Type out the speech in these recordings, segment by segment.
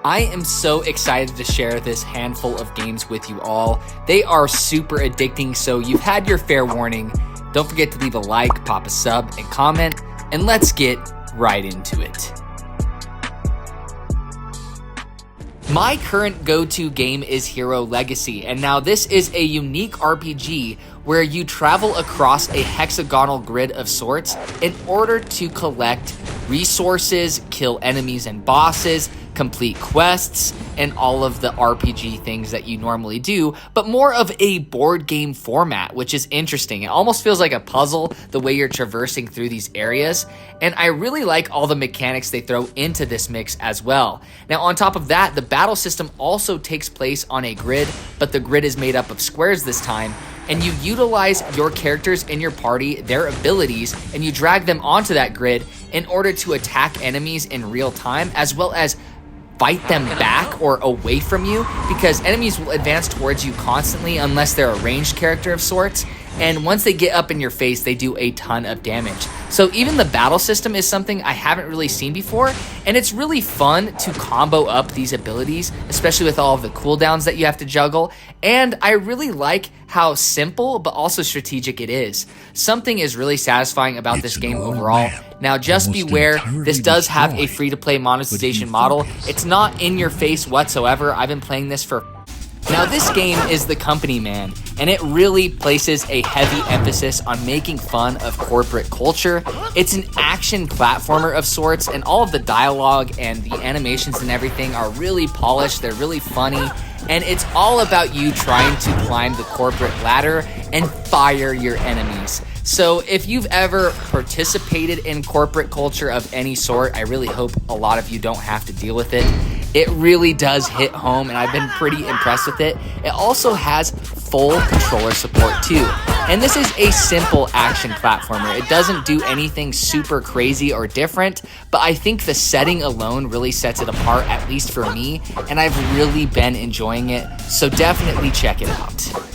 I am so excited to share this handful of games with you all. They are super addicting, so you've had your fair warning. Don't forget to leave a like, pop a sub, and comment, and let's get right into it. My current go-to game is Hero Legacy, and now this is a unique RPG where you travel across a hexagonal grid of sorts in order to collect resources, kill enemies and bosses, complete quests, and all of the RPG things that you normally do, but more of a board game format, which is interesting. It almost feels like a puzzle the way you're traversing through these areas, and I really like all the mechanics they throw into this mix as well. Now, on top of that, the battle system also takes place on a grid, but the grid is made up of squares this time, and you utilize your characters in your party, their abilities, and you drag them onto that grid in order to attack enemies in real time, as well as fight them back or away from you, because enemies will advance towards you constantly unless they're a ranged character of sorts, and once they get up in your face, they do a ton of damage. So even the battle system is something I haven't really seen before, and it's really fun to combo up these abilities, especially with all of the cooldowns that you have to juggle, and I really like how simple but also strategic it is. Something is really satisfying about this game overall. Now, just beware, this does have a free-to-play monetization model. It's not in your face whatsoever. I've been playing this for... Now, this game is The Company Man, and it really places a heavy emphasis on making fun of corporate culture. It's an action platformer of sorts, and all of the dialogue and the animations and everything are really polished. They're really funny, and it's all about you trying to climb the corporate ladder and fire your enemies. So if you've ever participated in corporate culture of any sort, I really hope a lot of you don't have to deal with it. It really does hit home, and I've been pretty impressed with it. It also has full controller support too. And this is a simple action platformer. It doesn't do anything super crazy or different, but I think the setting alone really sets it apart, at least for me, and I've really been enjoying it, so definitely check it out.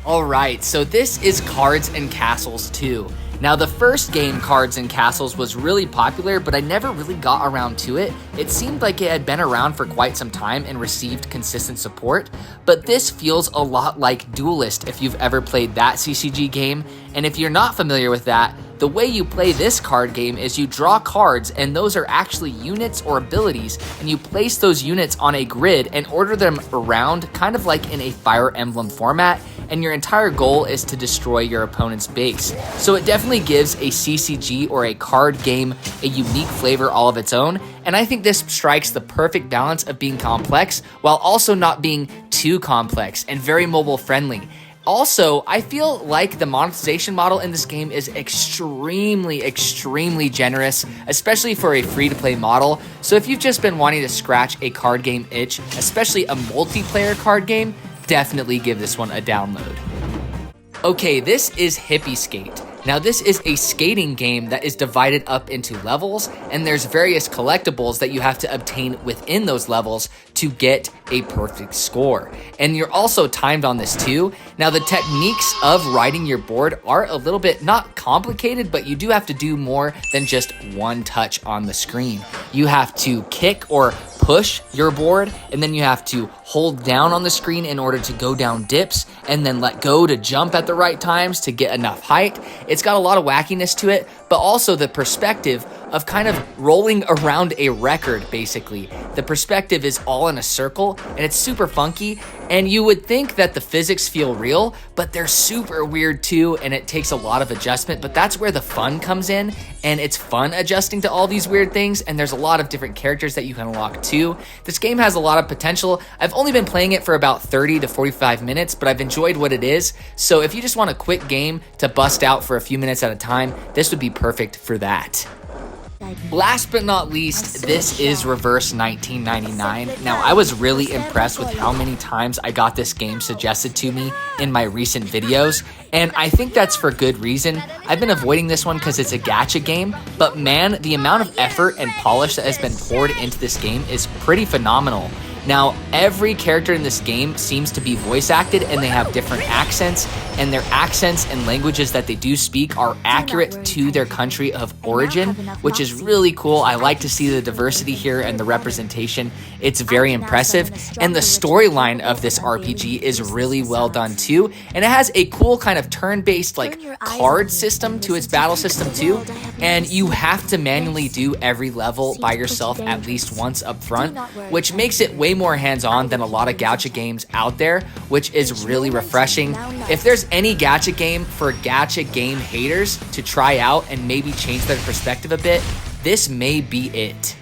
Alright, so this is Cards and Castles 2. Now, the first game, Cards and Castles, was really popular, but I never really got around to it. It seemed like it had been around for quite some time and received consistent support, but this feels a lot like Duelist if you've ever played that CCG game, and if you're not familiar with that, the way you play this card game is you draw cards, and those are actually units or abilities, and you place those units on a grid and order them around, kind of like in a Fire Emblem format, and your entire goal is to destroy your opponent's base. So it definitely gives a CCG or a card game a unique flavor all of its own, and I think this strikes the perfect balance of being complex while also not being too complex and very mobile friendly. Also, I feel like the monetization model in this game is extremely generous, especially for a free-to-play model. So if you've just been wanting to scratch a card game itch, especially a multiplayer card game, definitely give this one a download. Okay, this is Hippie Skate. Now, this is a skating game that is divided up into levels, and there's various collectibles that you have to obtain within those levels to get a perfect score. And you're also timed on this too. Now, the techniques of riding your board are a little bit not complicated, but you do have to do more than just one touch on the screen. You have to kick or push your board, and then you have to hold down on the screen in order to go down dips, and then let go to jump at the right times to get enough height. It's got a lot of wackiness to it, but also the perspective of kind of rolling around a record, basically. The perspective is all in a circle, and it's super funky, and you would think that the physics feel real, but they're super weird too, and it takes a lot of adjustment, but that's where the fun comes in, and it's fun adjusting to all these weird things, and there's a lot of different characters that you can unlock too. This game has a lot of potential. I've only been playing it for about 30 to 45 minutes, but I've enjoyed what it is, so if you just want a quick game to bust out for a few minutes at a time, this would be perfect for that. Last but not least, this is Reverse 1999. Now, I was really impressed with how many times I got this game suggested to me in my recent videos, and I think that's for good reason. I've been avoiding this one because it's a gacha game, but man, the amount of effort and polish that has been poured into this game is pretty phenomenal. Now, every character in this game seems to be voice acted, and they have different accents, and their accents and languages that they do speak are accurate to their country of origin, which is really cool. I like to see the diversity here and the representation. It's very impressive, and the storyline of this RPG is really well done too, and it has a cool kind of turn-based like card system to its battle system too, and you have to manually do every level by yourself at least once up front, which makes it way more hands-on than a lot of gacha games out there, which is really refreshing. If there's any gacha game for gacha game haters to try out and maybe change their perspective a bit, this may be it.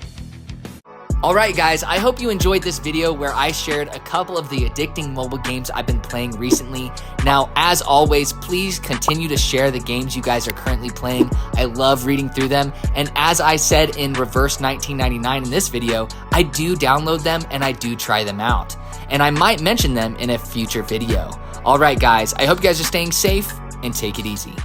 Alright guys, I hope you enjoyed this video where I shared a couple of the addicting mobile games I've been playing recently. Now, as always, please continue to share the games you guys are currently playing. I love reading through them, and as I said in Reverse 1999 in this video, I do download them and I do try them out. And I might mention them in a future video. Alright guys, I hope you guys are staying safe and take it easy.